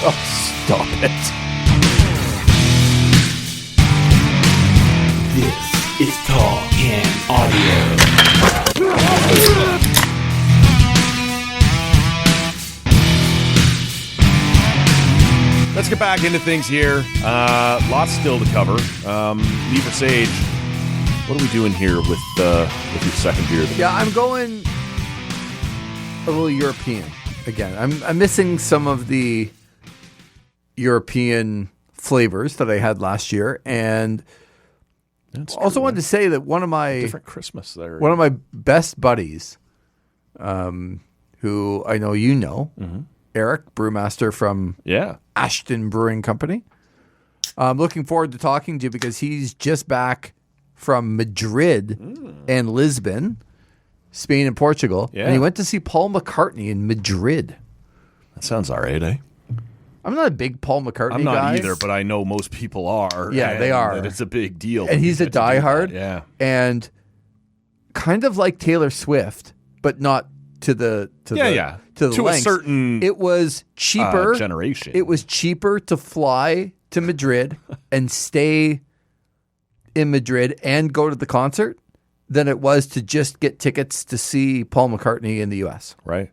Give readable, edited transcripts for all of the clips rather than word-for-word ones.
Oh, stop it. This is Talking Audio. Let's get back into things here. Lots still to cover. Versage, what are we doing here with your second beer? Yeah, I'm going a little European again. I'm missing some of the European flavors that I had last year, and also wanted to say that one of my different Christmas there. One of my best buddies, who I know you know, Eric, brewmaster from Ashton Brewing Company. I'm looking forward to talking to you because he's just back from Madrid and Lisbon, Spain and Portugal. Yeah. And he went to see Paul McCartney in Madrid. That sounds all right, eh? I'm not a big Paul McCartney guy. I'm not either, but I know most people are. Yeah, they are. And it's a big deal. And he's a diehard. Yeah. And kind of like Taylor Swift, but not to the lengths. A certain it was cheaper generation. It was cheaper to fly to Madrid and stay in Madrid and go to the concert than it was to just get tickets to see Paul McCartney in the US. Right.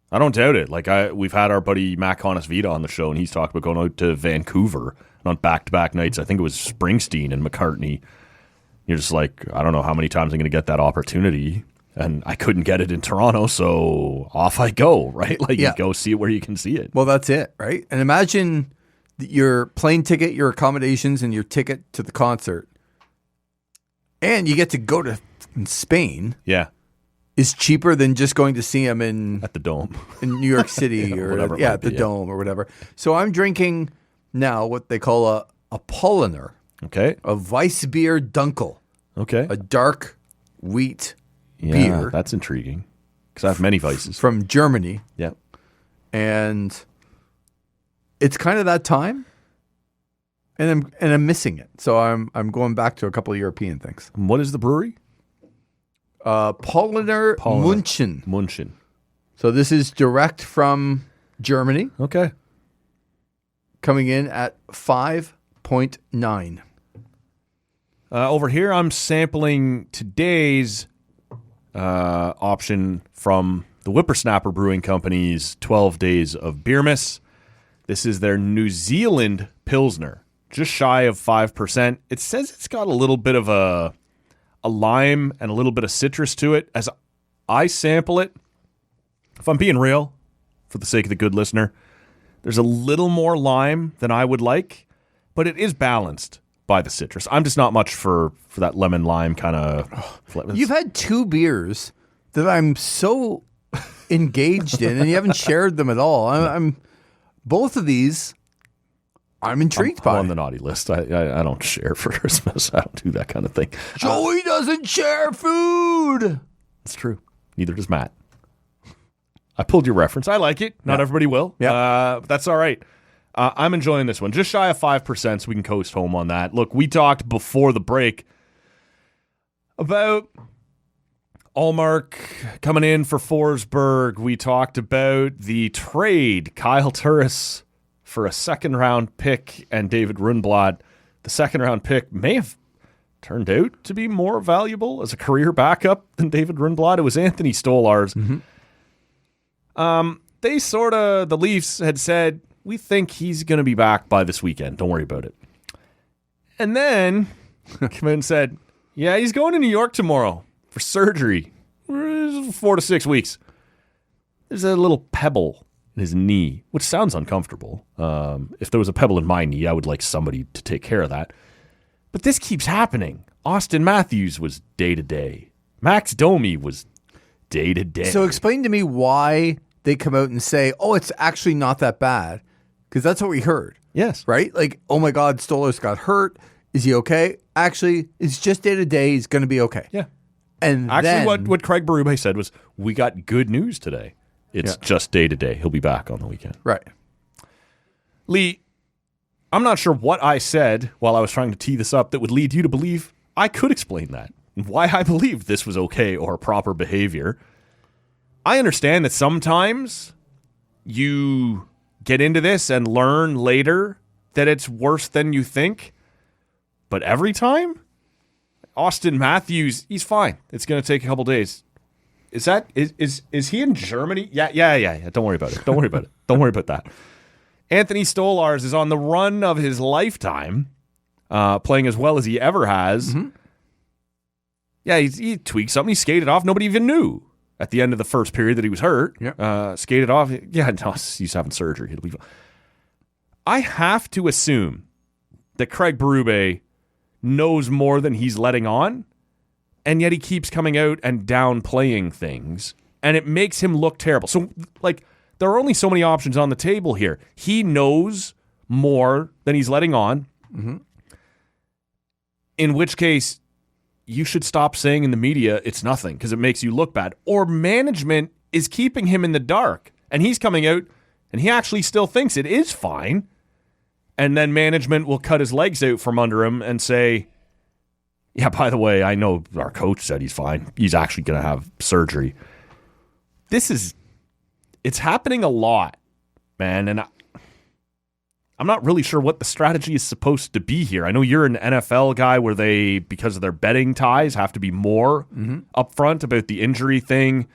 I don't doubt it. Like we've had our buddy Matt Vita on the show, and he's talked about going out to Vancouver on back-to-back nights. I think it was Springsteen and McCartney. You're just like, I don't know how many times I'm going to get that opportunity. And I couldn't get it in Toronto, so off I go, right? Like, you go see it where you can see it. Well, that's it, right? And imagine your plane ticket, your accommodations, and your ticket to the concert. And you get to go to Spain. Yeah. Is cheaper than just going to see him at the Dome in New York City or whatever. Yeah, at the Dome or whatever. So I'm drinking now what they call a Polliner. Okay. A Weissbier Dunkel. Okay. A dark wheat beer. That's intriguing because I have many Weisses from Germany. Yeah. And it's kind of that time. And I'm missing it. So I'm going back to a couple of European things. And what is the brewery? Polliner München. So this is direct from Germany. Okay. Coming in at 5.9. Over here, I'm sampling today's option from the Whippersnapper Brewing Company's 12 Days of Beermas. This is their New Zealand Pilsner, just shy of 5%. It says it's got a little bit of a lime and a little bit of citrus to it. As I sample it, if I'm being real, for the sake of the good listener, there's a little more lime than I would like, but it is balanced by the citrus. I'm just not much for that lemon lime kind of flavor. You've had two beers that I'm so engaged in, and you haven't shared them at all. I'm both of these. I'm intrigued by. I'm on the naughty list. I don't share for Christmas. I don't do that kind of thing. Joey doesn't share food. That's true. Neither does Matt. I pulled your reference. I like it. Not everybody will. Yeah. But that's all right. I'm enjoying this one. Just shy of 5%, so we can coast home on that. Look, we talked before the break about Allmark coming in for Forsberg. We talked about the trade, Kyle Turris for a second-round pick and David Rundblad. The second-round pick may have turned out to be more valuable as a career backup than David Rundblad. It was Anthony Stolarz. The Leafs had said, we think he's going to be back by this weekend. Don't worry about it. And then came in and said, yeah, he's going to New York tomorrow for surgery. 4 to 6 weeks. There's a little pebble in his knee, which sounds uncomfortable. If there was a pebble in my knee, I would like somebody to take care of that. But this keeps happening. Austin Matthews was day-to-day. Max Domi was day-to-day. So explain to me why they come out and say, oh, it's actually not that bad. Because that's what we heard. Yes. Right? Like, oh my God, Stolarz got hurt. Is he okay? Actually, it's just day-to-day. He's going to be okay. Yeah. And actually, what Craig Berube said was, we got good news today. It's just day-to-day. He'll be back on the weekend. Right. Lee, I'm not sure what I said while I was trying to tee this up that would lead you to believe I could explain that. Why I believe this was okay or proper behavior. I understand that sometimes you get into this and learn later that it's worse than you think. But every time, Austin Matthews, he's fine. It's going to take a couple days. Is he in Germany? Yeah. Don't worry about it. Don't worry about it. Don't worry about that. Anthony Stolarz is on the run of his lifetime, playing as well as he ever has. Mm-hmm. Yeah, he tweaked something. He skated off. Nobody even knew at the end of the first period that he was hurt. Yep. Skated off. Yeah, no, he's having surgery. It'll be fine. I have to assume that Craig Berube knows more than he's letting on, and yet he keeps coming out and downplaying things, and it makes him look terrible. So, there are only so many options on the table here. He knows more than he's letting on, mm-hmm. in which case you should stop saying in the media it's nothing because it makes you look bad. Or management is keeping him in the dark, and he's coming out, and he actually still thinks it is fine. And then management will cut his legs out from under him and say, yeah, by the way, I know our coach said he's fine. He's actually going to have surgery. It's happening a lot, man. And I'm not really sure what the strategy is supposed to be here. I know you're an NFL guy where they, because of their betting ties, have to be more mm-hmm. upfront about the injury thing.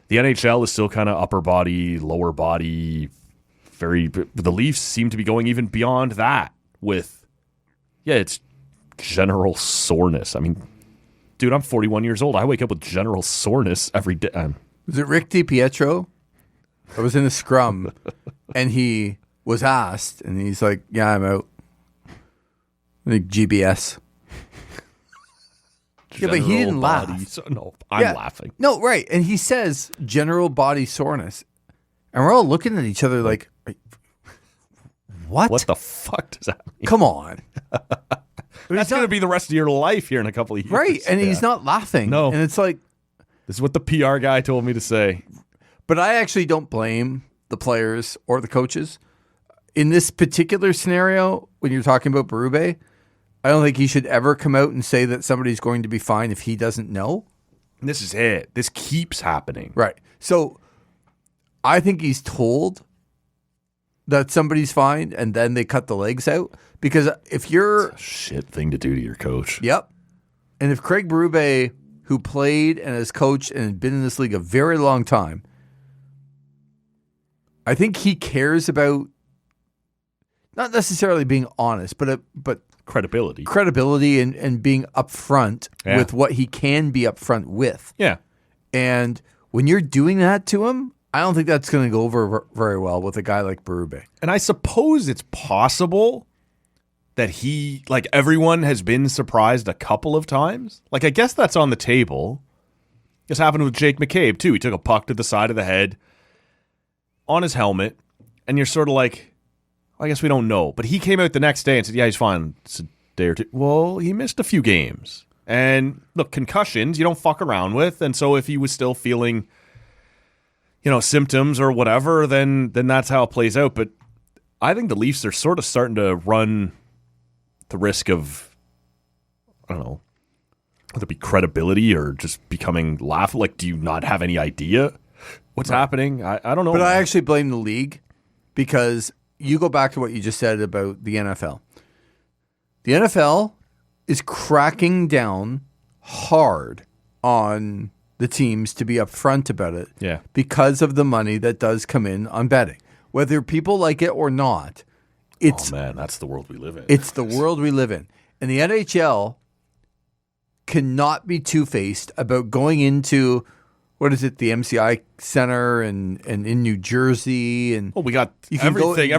The NHL is still kind of upper body, lower body. The Leafs seem to be going even beyond that with, it's general soreness. I mean, dude, I'm 41 years old. I wake up with general soreness every day. Was it Rick DiPietro? I was in a scrum, and he was asked, and he's like, yeah, I'm out. Like GBS. Yeah, but he didn't laugh. No, I'm laughing. No, right. And he says general body soreness. And we're all looking at each other like, what? What the fuck does that mean? Come on. That's going to be the rest of your life here in a couple of years. Right. And he's not laughing. No. And it's like, this is what the PR guy told me to say. But I actually don't blame the players or the coaches. In this particular scenario, when you're talking about Berube, I don't think he should ever come out and say that somebody's going to be fine if he doesn't know. And this is it. This keeps happening. Right. So I think he's told that somebody's fine, and then they cut the legs out. Because if you're... It's a shit thing to do to your coach. Yep. And if Craig Berube, who played and has coached and has been in this league a very long time, I think he cares about not necessarily being honest, but credibility. Credibility and being upfront with what he can be upfront with. Yeah. And when you're doing that to him, I don't think that's going to go over very well with a guy like Berube. And I suppose it's possible that everyone has been surprised a couple of times. I guess that's on the table. This happened with Jake McCabe, too. He took a puck to the side of the head on his helmet, and you're sort of like, I guess we don't know. But he came out the next day and said, yeah, he's fine. It's a day or two. Well, he missed a few games. And look, concussions, you don't fuck around with. And so if he was still feeling, symptoms or whatever, then that's how it plays out. But I think the Leafs are sort of starting to run the risk of, I don't know, whether it be credibility or just becoming laughable. Do you not have any idea what's happening? I don't know. But I actually blame the league because you go back to what you just said about the NFL. The NFL is cracking down hard on the teams to be upfront about it because of the money that does come in on betting. Whether people like it or not, oh man, that's the world we live in. It's the world we live in. And the NHL cannot be two-faced about going into, what is it, the MCI Center and in New Jersey. And we got everything.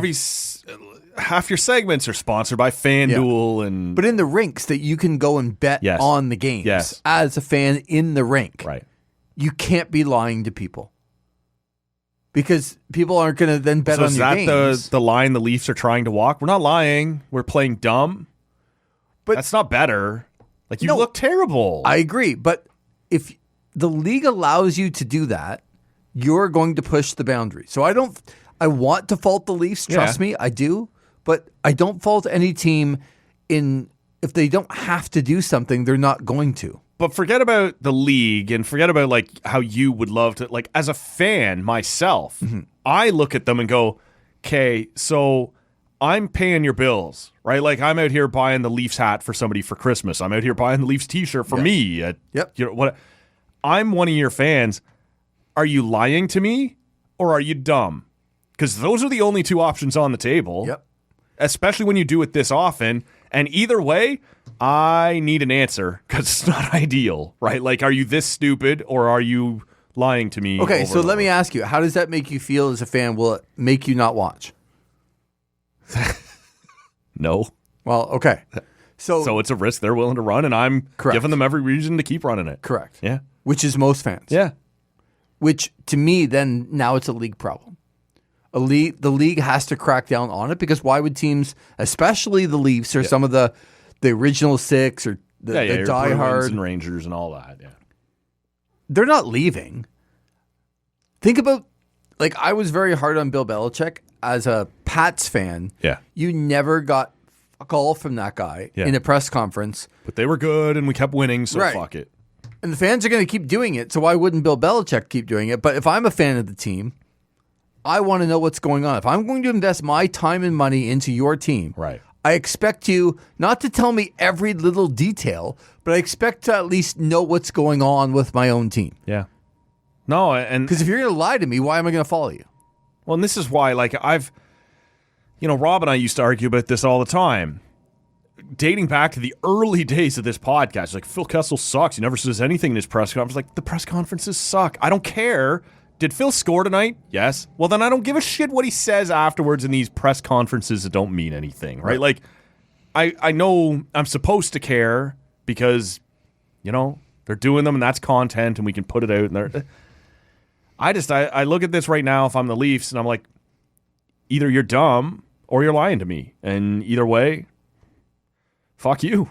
Half your segments are sponsored by FanDuel. But in the rinks that you can go and bet on the games as a fan in the rink, right? You can't be lying to people. Because people aren't going to then bet on your games. So is that the line the Leafs are trying to walk? We're not lying. We're playing dumb. But that's not better. You look terrible. I agree. But if the league allows you to do that, you're going to push the boundary. So I want to fault the Leafs. Trust me, I do. But I don't fault any team if they don't have to do something, they're not going to. But forget about the league and forget about how you would love to, as a fan myself, I look at them and go, okay, so I'm paying your bills, right? Like I'm out here buying the Leafs hat for somebody for Christmas. I'm out here buying the Leafs t-shirt for me. Yep. You know what? I'm one of your fans. Are you lying to me or are you dumb? Because those are the only two options on the table. Yep. Especially when you do it this often. And either way, I need an answer because it's not ideal, right? Like, are you this stupid or are you lying to me? Okay, so let me ask you, how does that make you feel as a fan? Will it make you not watch? No. Well, okay. So it's a risk they're willing to run, and I'm giving them every reason to keep running it. Correct. Yeah. Which is most fans. Yeah. Which, to me, then now it's a league problem. The league has to crack down on it because why would teams, especially the Leafs or some of the original six or the Bruins diehard and Rangers and all that, yeah. They're not leaving. Think about, like, I was very hard on Bill Belichick as a Pats fan. Yeah. You never got fuck all from that guy in a press conference. But they were good and we kept winning, so fuck it. And the fans are going to keep doing it, so why wouldn't Bill Belichick keep doing it? But if I'm a fan of the team, I want to know what's going on. If I'm going to invest my time and money into your team, right, I expect you not to tell me every little detail, but I expect to at least know what's going on with my own team. Yeah. No, and because if you're going to lie to me, why am I going to follow you? Well, and this is why, like, Rob and I used to argue about this all the time. Dating back to the early days of this podcast, like, Phil Kessel sucks. He never says anything in his press conference. Like, the press conferences suck. I don't care. Did Phil score tonight? Yes. Well, then I don't give a shit what he says afterwards in these press conferences that don't mean anything, right? Like, I know I'm supposed to care because, they're doing them and that's content and we can put it out. And I look at this right now if I'm the Leafs and I'm like, either you're dumb or you're lying to me. And either way, fuck you.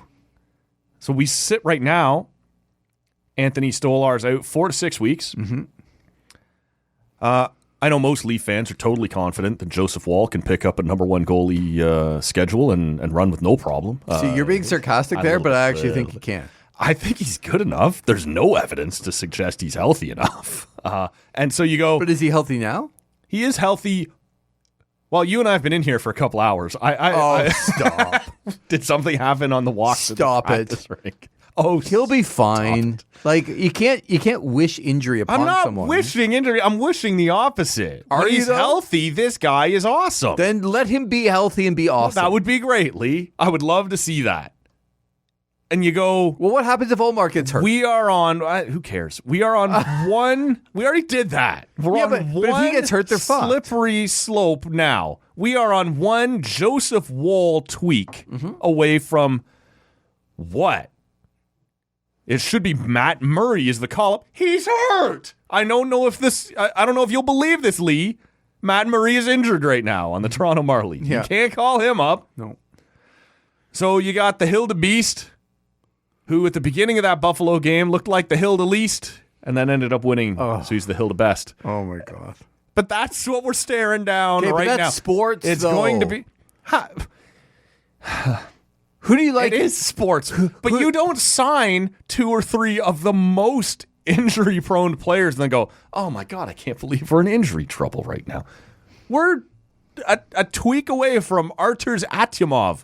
So we sit right now. Anthony Stolar's out 4 to 6 weeks. Mm-hmm. I know most Leaf fans are totally confident that Joseph Woll can pick up a number one goalie schedule and run with no problem. See, you're being sarcastic there, but I actually think he can. I think he's good enough. There's no evidence to suggest he's healthy enough. And so you go... But is he healthy now? He is healthy. Well, you and I have been in here for a couple hours. Stop. Did something happen on the walk? Stop it. Rink? Oh, he'll be fine. Like, you can't wish injury upon someone. I'm not wishing injury. I'm wishing the opposite. When he's healthy, this guy is awesome. Then let him be healthy and be awesome. Well, that would be great, Lee. I would love to see that. And you go... Well, what happens if Omar gets hurt? We are on... who cares? We are on one... We already did that. We're on but if he gets hurt, they're fucked. Slippery slope now. We are on one Joseph Woll tweak away from what? It should be Matt Murray is the call-up. He's hurt! I don't know if you'll believe this, Lee. Matt Murray is injured right now on the Toronto Marlies. Yeah. You can't call him up. No. So you got the Hilda Beast, who at the beginning of that Buffalo game looked like the Hilda Least, and then ended up winning. So he's the Hilda Best. Oh, my God. But that's what we're staring down right but that's now. Sports, it's though. going to be... Who do you like? It is sports. But you don't sign 2 or 3 of the most injury-prone players and then go, oh, my God, I can't believe we're in injury trouble right now. We're a tweak away from Arturs Atyomov.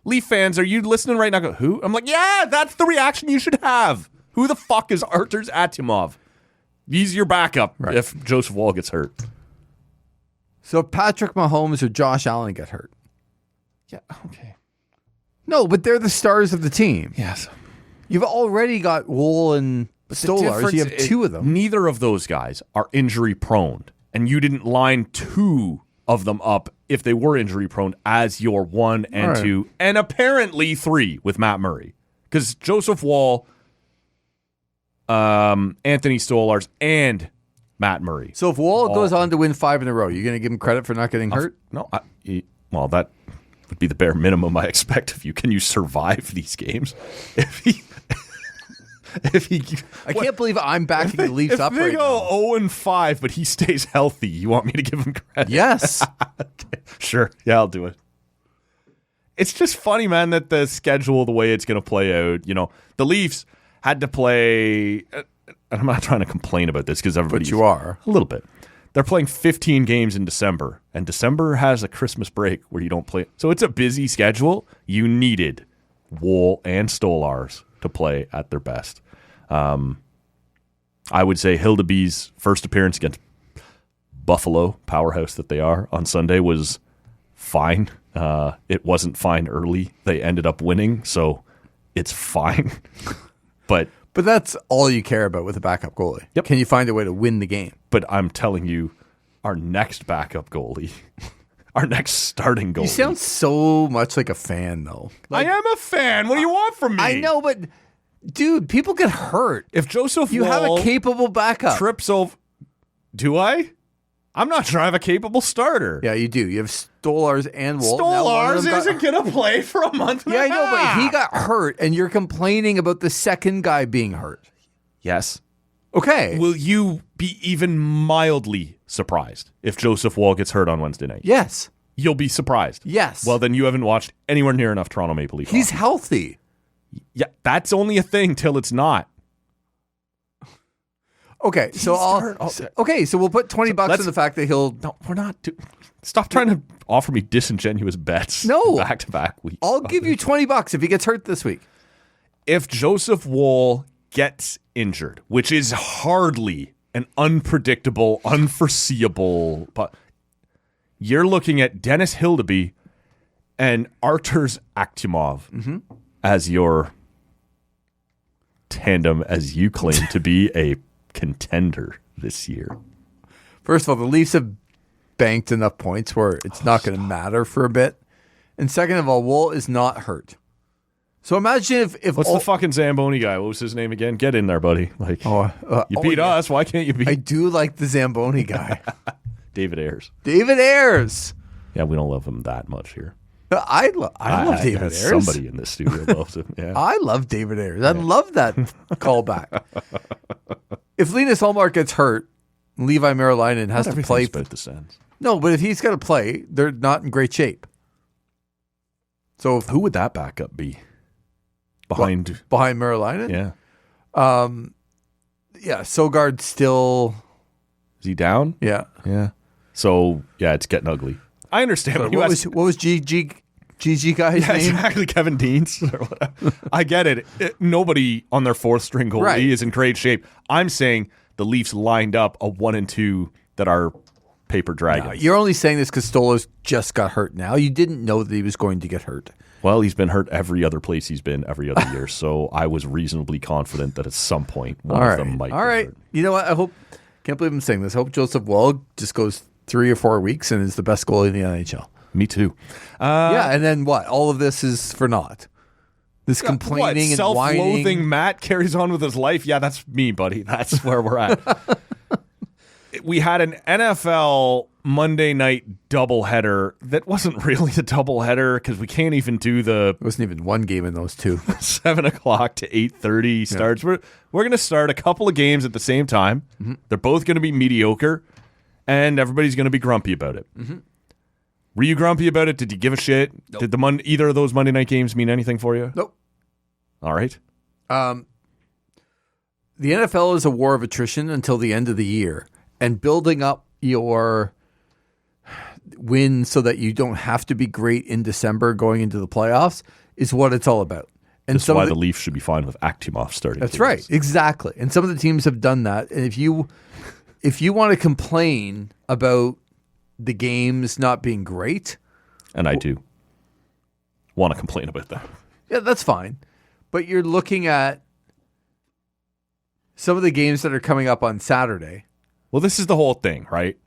Leaf fans, are you listening right now? Go, who? I'm like, yeah, that's the reaction you should have. Who the fuck is Arturs Atyomov? He's your backup if Joseph Woll gets hurt. So Patrick Mahomes or Josh Allen get hurt. Yeah, okay. No, but they're the stars of the team. Yes. You've already got Woll and Stolarz. You have 2 of them. Neither of those guys are injury prone. And you didn't line 2 of them up if they were injury prone as your 1 and 2, and apparently 3 with Matt Murray. Because Joseph Woll, Anthony Stolarz, and Matt Murray. So if Woll goes on to win 5 in a row, you're going to give him credit for not getting hurt? No. Well, that would be the bare minimum I expect of you. Can you survive these games? I can't believe I'm backing the Leafs up right now. If they go 0-5, but he stays healthy, you want me to give him credit? Yes. Okay, sure. Yeah, I'll do it. It's just funny, man, that the schedule, the way it's going to play out, the Leafs had to play, and I'm not trying to complain about this because everybody... But you are. A little bit. They're playing 15 games in December, and December has a Christmas break where you don't play. So it's a busy schedule. You needed Wool and Stolars to play at their best. I would say Hildeby's first appearance against Buffalo, powerhouse that they are, on Sunday was fine. It wasn't fine early. They ended up winning, so it's fine. But that's all you care about with a backup goalie. Yep. Can you find a way to win the game? But I'm telling you, our next backup goalie, our next starting goalie. You sound so much like a fan, though. I am a fan. What do you want from me? I know, but dude, people get hurt. If Joseph You have Woll a capable backup. trips over, do I? I'm not sure I have a capable starter. Yeah, you do. You have Stolars and Woll. Stolars isn't going to play for a month and Yeah, a I know, but half. he got hurt, and you're complaining about the second guy being hurt. Yes. Okay. Will you be even mildly surprised if Joseph Woll gets hurt on Wednesday night? Yes. You'll be surprised. Yes. Well, then you haven't watched anywhere near enough Toronto Maple Leaf. He's hockey. healthy. Yeah, that's only a thing till it's not. Okay, so so we'll put $20 in the fact that he'll. No, we're not. Stop trying to offer me disingenuous bets. No. Back-to-back weeks. I'll give you $20 if he gets hurt this week. If Joseph Woll gets injured, which is hardly an unpredictable, unforeseeable, but you're looking at Dennis Hildeby and Arturs Akhtimov as your tandem, as you claim to be a contender this year. First of all, the Leafs have banked enough points where it's not going to matter for a bit. And second of all, Woll is not hurt. So imagine if What's the fucking Zamboni guy? What was his name again? Get in there, buddy. Like you beat us. Why can't you beat I do like the Zamboni guy. David Ayers? David Ayers. Yeah, we don't love him that much here. I love David Ayers. Somebody in this studio loves him. Yeah. I love David Ayers. I love that callback. If Linus Ullmark gets hurt, Levi Merilainen has to play. About the Sens. No, but if he's got to play, they're not in great shape. So Who would that backup be? Behind Merilainen? Yeah. Yeah, Sogard's still. Is he down? Yeah. Yeah. So, yeah, it's getting ugly. I understand. So what was GG guy's name? Exactly, Kevin Deans. I get it. Nobody on their fourth string goalie is in great shape. I'm saying the Leafs lined up a 1 and 2 that are paper dragons. No, you're only saying this because Stolos just got hurt now. You didn't know that he was going to get hurt. Well, he's been hurt every other place he's been every other year, so I was reasonably confident that at some point one of them might get hurt. You know what? Can't believe I'm saying this. I hope Joseph Woll just goes 3 or 4 weeks and is the best goalie in the NHL. Me too. Yeah, and then what? All of this is for naught. This complaining and self-loathing whining. Matt carries on with his life. Yeah, that's me, buddy. That's where we're at. We had an NFL Monday night doubleheader that wasn't really a doubleheader because we can't even do the There wasn't even one game in those two. 7 o'clock to 8:30 starts. We're going to start a couple of games at the same time. Mm-hmm. They're both going to be mediocre, and everybody's going to be grumpy about it. Mm-hmm. Were you grumpy about it? Did you give a shit? Nope. Did either of those Monday night games mean anything for you? Nope. All right. The NFL is a war of attrition until the end of the year, and building up your win so that you don't have to be great in December going into the playoffs is what it's all about. And that's why the Leafs should be fine with Akhtimov starting. That's right. Exactly. And some of the teams have done that. And if you want to complain about the games not being great. And I do want to complain about that. Yeah, that's fine. But you're looking at some of the games that are coming up on Saturday. Well, this is the whole thing, right?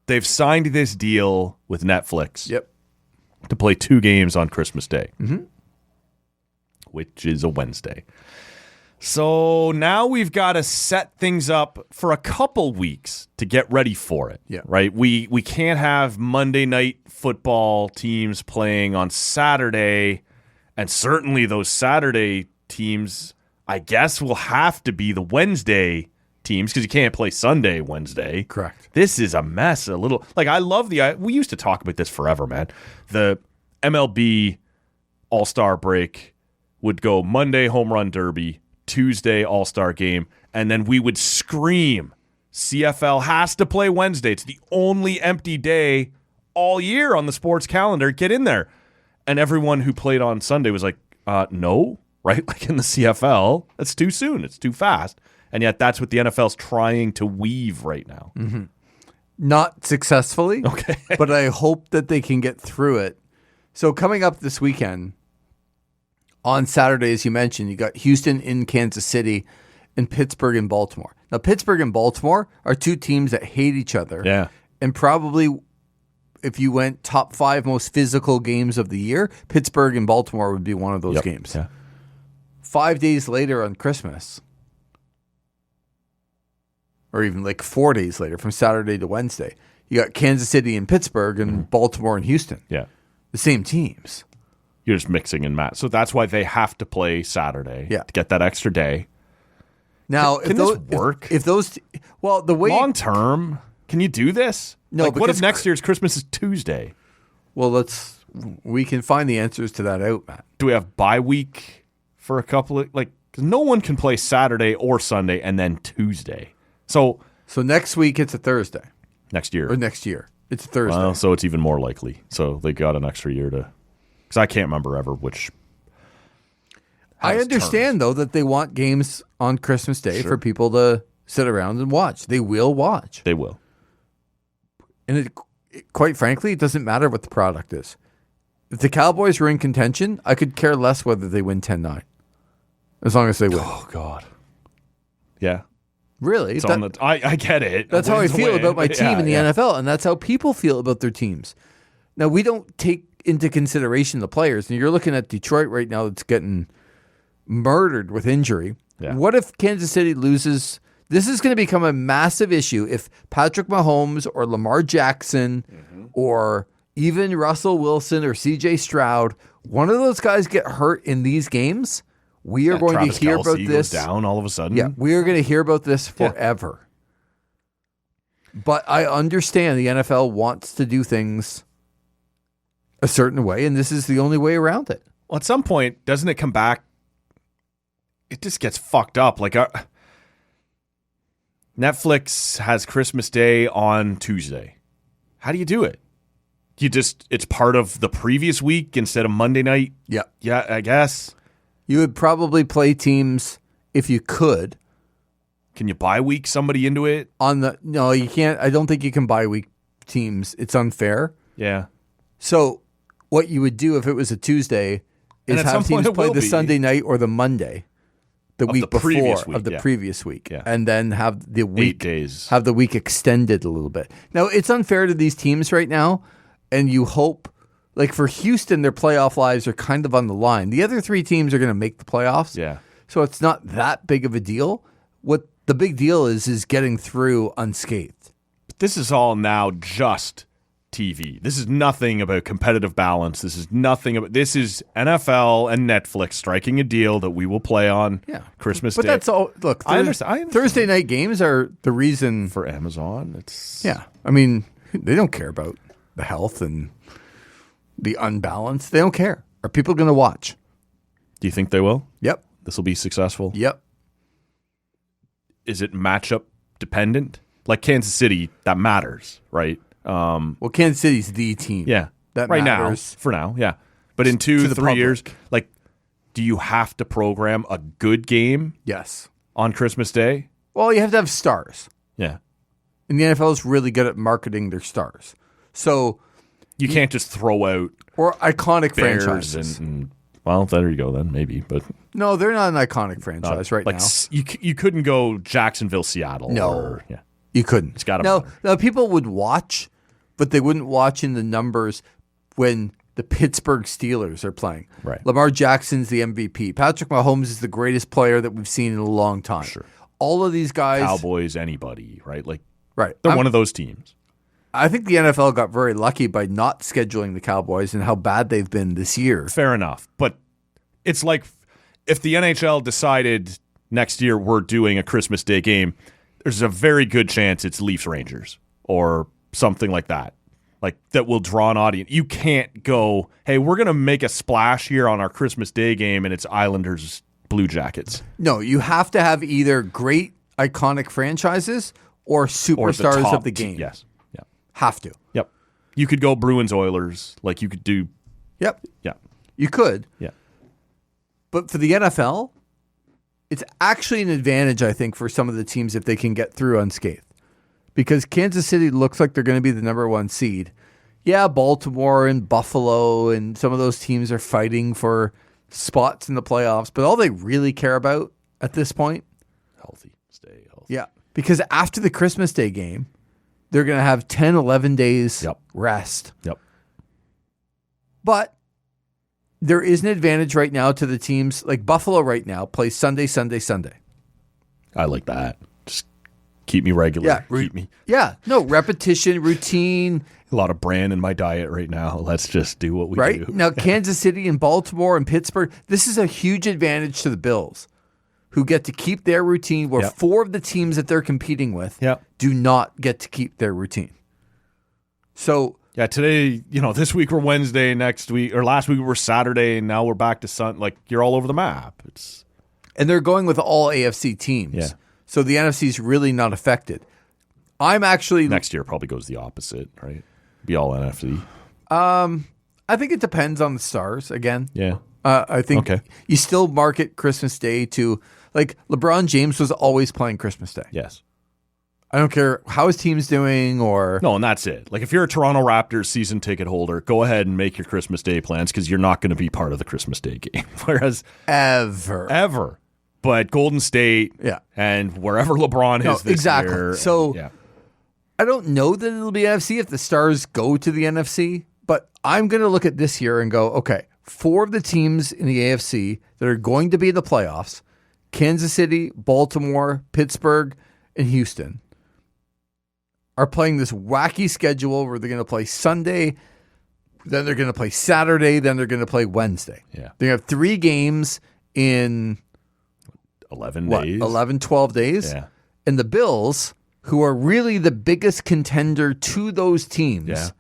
They've signed this deal with Netflix to play 2 games on Christmas Day, which is a Wednesday. So now we've got to set things up for a couple weeks to get ready for it, right? We can't have Monday night football teams playing on Saturday, and certainly those Saturday teams, I guess, will have to be the Wednesday teams because you can't play Sunday, Wednesday. Correct. This is a mess. A little like I love we used to talk about this forever, man. The MLB All-Star break would go Monday home run derby, Tuesday All-Star game, and then we would scream CFL has to play Wednesday. It's the only empty day all year on the sports calendar. Get in there. And everyone who played on Sunday was like, no, right? Like in the CFL, that's too soon. It's too fast. And yet that's what the NFL's trying to weave right now. Mm-hmm. Not successfully, okay, but I hope that they can get through it. So coming up this weekend, on Saturday, as you mentioned, you got Houston in Kansas City and Pittsburgh and Baltimore. Now, Pittsburgh and Baltimore are two teams that hate each other. Yeah. And probably if you went top 5 most physical games of the year, Pittsburgh and Baltimore would be one of those games. Yeah. 5 days later on Christmas, or even like 4 days later, from Saturday to Wednesday, you got Kansas City and Pittsburgh and Baltimore and Houston. Yeah. The same teams. You're just mixing and match. So that's why they have to play Saturday to get that extra day. Now, can this work? If those, well, the way long term, can you do this? No. Like, what if next year's Christmas is Tuesday? Well, we can find the answers to that out, Matt. Do we have bye week for a couple of, like, because no one can play Saturday or Sunday and then Tuesday. So next week it's a Thursday. Next year. Or next year. It's a Thursday. Well, so it's even more likely. So they got an extra year to, because I can't remember ever which. I understand, though, that they want games on Christmas Day for people to sit around and watch. They will watch. They will. And quite frankly, it doesn't matter what the product is. If the Cowboys were in contention, I could care less whether they win 10-9. As long as they win. Oh, God. Yeah. Really? I get it. That's how I feel about my team in the NFL, and that's how people feel about their teams. Now, we don't take into consideration the players, and you're looking at Detroit right now that's getting murdered with injury. Yeah. What if Kansas City loses? This is going to become a massive issue if Patrick Mahomes or Lamar Jackson or even Russell Wilson or CJ Stroud, one of those guys get hurt in these games. We are going Travis to hear Kelce about this goes down all of a sudden. Yeah, we are going to hear about this forever. Yeah. But I understand the NFL wants to do things a certain way, and this is the only way around it. Well, at some point, doesn't it come back? It just gets fucked up. Like Netflix has Christmas Day on Tuesday. How do you do it? It's part of the previous week instead of Monday night? Yeah. Yeah, I guess. You would probably play teams if you could. Can you bye week somebody into it? No, you can't. I don't think you can bye week teams. It's unfair. Yeah. So what you would do if it was a Tuesday is have teams play the Sunday night or the Monday, the week before of the previous week, and then have the week 8 days. Have the week extended a little bit. Now it's unfair to these teams right now, and you hope. Like for Houston, their playoff lives are kind of on the line. The other 3 teams are going to make the playoffs. Yeah. So it's not that big of a deal. What the big deal is getting through unscathed. But this is all now just TV. This is nothing about competitive balance. This is nothing about. This is NFL and Netflix striking a deal that we will play on Christmas Day. But that's all. Look, I understand. Thursday night games are the reason for Amazon. It's I mean, they don't care about the health and the unbalance. They don't care. Are people going to watch? Do you think they will? Yep. This will be successful? Yep. Is it matchup dependent? Like Kansas City, that matters, right? Well, Kansas City's the team. Yeah. That right matters. Now, for now, yeah. But in 2-3 years, like, do you have to program a good game? Yes. On Christmas Day? Well, you have to have stars. Yeah. And the NFL is really good at marketing their stars. So you can't just throw out or iconic franchises. Well, there you go then, maybe. But no, they're not an iconic franchise right now. You couldn't go Jacksonville, Seattle. No, you couldn't. It's got to now people would watch, but they wouldn't watch in the numbers when the Pittsburgh Steelers are playing. Right. Lamar Jackson's the MVP. Patrick Mahomes is the greatest player that we've seen in a long time. Sure. All of these guys, Cowboys, anybody, right? Like, right. They're one of those teams. I think the NFL got very lucky by not scheduling the Cowboys and how bad they've been this year. Fair enough. But it's like if the NHL decided next year we're doing a Christmas Day game, there's a very good chance it's Leafs Rangers or something like that. Like that will draw an audience. You can't go, hey, we're going to make a splash here on our Christmas Day game and it's Islanders Blue Jackets. No, you have to have either great iconic franchises or the superstars top of the game. Yes. Yeah. Have to. Yep. You could go Bruins Oilers. Like you could do. Yep. Yeah. You could. Yeah. But for the NFL, it's actually an advantage, I think, for some of the teams if they can get through unscathed. Because Kansas City looks like they're going to be the number 1 seed. Yeah, Baltimore and Buffalo and some of those teams are fighting for spots in the playoffs, but all they really care about at this point, Stay healthy. yeah, because after the Christmas Day game, they're going to have 10, 11 days rest. Yep. But there is an advantage right now to the teams. Like Buffalo right now plays Sunday, Sunday, Sunday. I like that. Just keep me regular. Yeah. Keep me. Yeah. No, repetition, routine. A lot of bran in my diet right now. Let's just do what we Right? do. Now, Kansas City and Baltimore and Pittsburgh, this is a huge advantage to the Bills, who get to keep their routine where 4 of the teams that they're competing with do not get to keep their routine. So, yeah, today, this week we're Wednesday, next week, or last week we were Saturday, and now we're back to Sunday. Like, you're all over the map. And they're going with all AFC teams. Yeah. So the NFC is really not affected. I'm actually... Next year probably goes the opposite, right? Be all NFC. I think it depends on the stars, again. Yeah. I think you still market Christmas Day to... Like, LeBron James was always playing Christmas Day. Yes. I don't care how his team's doing or... No, and that's it. Like, if you're a Toronto Raptors season ticket holder, go ahead and make your Christmas Day plans because you're not going to be part of the Christmas Day game. Whereas... Ever. But Golden State and wherever LeBron is this year... So, I don't know that it'll be NFC if the Stars go to the NFC, but I'm going to look at this year and go, okay, 4 of the teams in the AFC that are going to be in the playoffs, Kansas City, Baltimore, Pittsburgh, and Houston, are playing this wacky schedule where they're going to play Sunday, then they're going to play Saturday, then they're going to play Wednesday. Yeah. They have 3 games in 11 days. 11, 12 days. Yeah. And the Bills, who are really the biggest contender to those teams,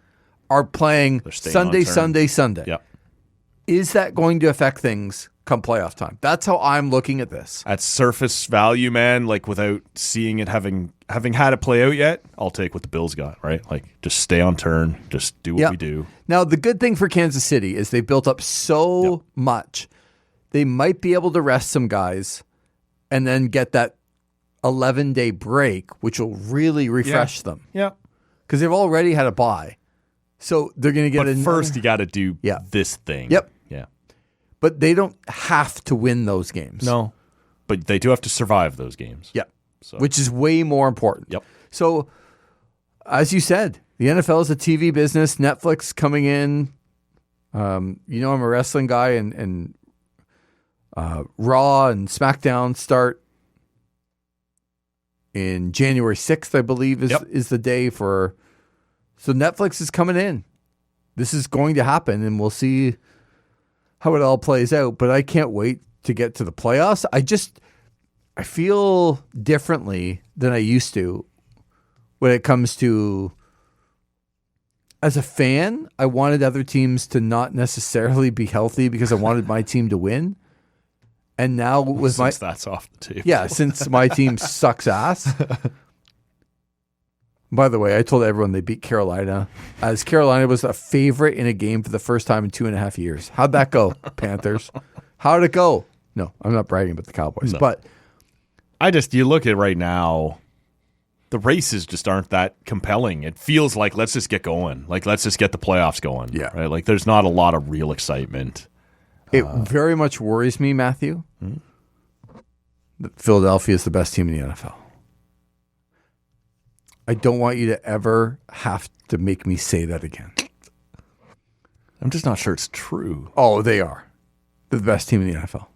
are playing Sunday, Sunday, Sunday. Yep. Is that going to affect things come playoff time? That's how I'm looking at this. At surface value, man, like without seeing it having had it play out yet, I'll take what the Bills got, right? Like just stay on turn, just do what we do. Now, the good thing for Kansas City is they built up so much. They might be able to rest some guys and then get that 11-day break, which will really refresh them. Yeah. Because they've already had a bye. So they're going to get But first, you got to do this thing. Yep. Yeah. But they don't have to win those games. No. But they do have to survive those games. Yep. So. Which is way more important. Yep. So, as you said, the NFL is a TV business. Netflix coming in. I'm a wrestling guy, and Raw and SmackDown start in January 6th, I believe, is the day for... So Netflix is coming in. This is going to happen, and we'll see how it all plays out. But I can't wait to get to the playoffs. I feel differently than I used to when it comes to... As a fan, I wanted other teams to not necessarily be healthy because I wanted my team to win. And now with that's off the table. Yeah, since my team sucks ass. By the way, I told everyone they beat Carolina, as Carolina was a favorite in a game for the first time in 2.5 years. How'd that go, Panthers? How'd it go? No, I'm not bragging about the Cowboys, but you look at it right now, the races just aren't that compelling. It feels like let's just get going. Like let's just get the playoffs going. Yeah. Right? Like there's not a lot of real excitement. It very much worries me, Matthew, that Philadelphia is the best team in the NFL. I don't want you to ever have to make me say that again. I'm just not sure it's true. Oh, they are. They're the best team in the NFL.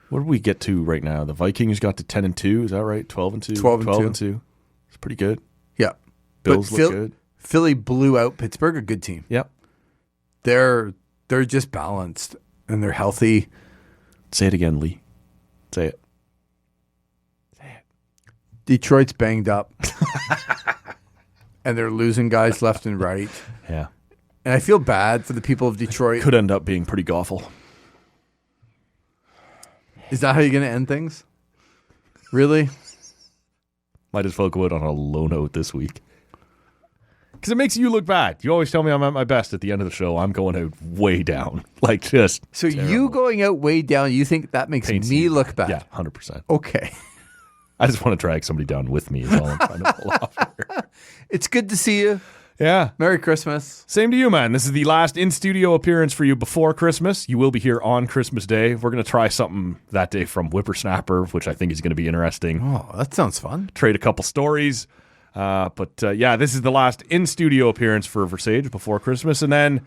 What did we get to right now? The Vikings got to 10-2. Is that right? 12-2. 12-2. It's pretty good. Yeah. Bills look good. Philly blew out Pittsburgh, a good team. Yep. They're just balanced and they're healthy. Say it again, Lee. Say it. Detroit's banged up. And they're losing guys left and right. Yeah. And I feel bad for the people of Detroit. Could end up being pretty awful. Is that how you're going to end things? Really? Might as well go out on a low note this week. Because it makes you look bad. You always tell me I'm at my best at the end of the show. I'm going out way down. Like, just So terrible. you going out way down, you think that makes Paints me you look bad? Yeah, 100%. Okay. I just want to drag somebody down with me is all I'm trying to pull off here. It's good to see you. Yeah. Merry Christmas. Same to you, man. This is the last in-studio appearance for you before Christmas. You will be here on Christmas Day. We're going to try something that day from Whippersnapper, which I think is going to be interesting. Oh, that sounds fun. Trade a couple stories. But this is the last in-studio appearance for Versage before Christmas. And then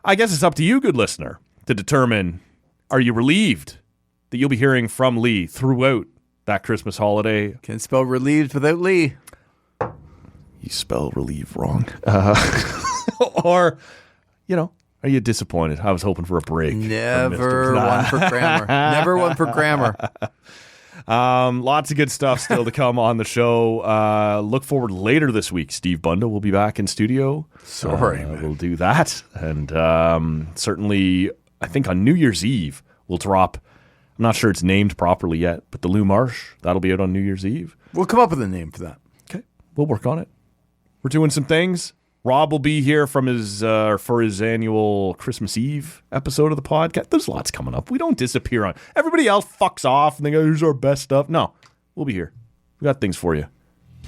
I guess it's up to you, good listener, to determine, are you relieved that you'll be hearing from Lee throughout that Christmas holiday? Can't spell relieved without Lee. You spell relieve wrong. Or, are you disappointed? I was hoping for a break. Never one for grammar. Never one for grammar. Lots of good stuff still to come on the show. Look forward later this week. Steve Bunda will be back in studio. Sorry, man. We'll do that. And certainly, I think on New Year's Eve, we'll drop, I'm not sure it's named properly yet, but the Lou Marsh, that'll be out on New Year's Eve. We'll come up with a name for that. Okay. We'll work on it. We're doing some things. Rob will be here from his for his annual Christmas Eve episode of the podcast. There's lots coming up. We don't disappear on. Everybody else fucks off and they go, here's our best stuff. No, we'll be here. We got things for you.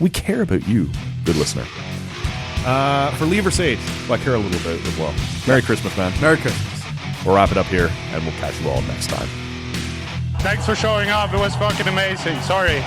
We care about you, good listener. For Lee Versage, who I care a little bit as well. Merry Christmas, man. Merry Christmas. We'll wrap it up here, and we'll catch you all next time. Thanks for showing up. It was fucking amazing. Sorry.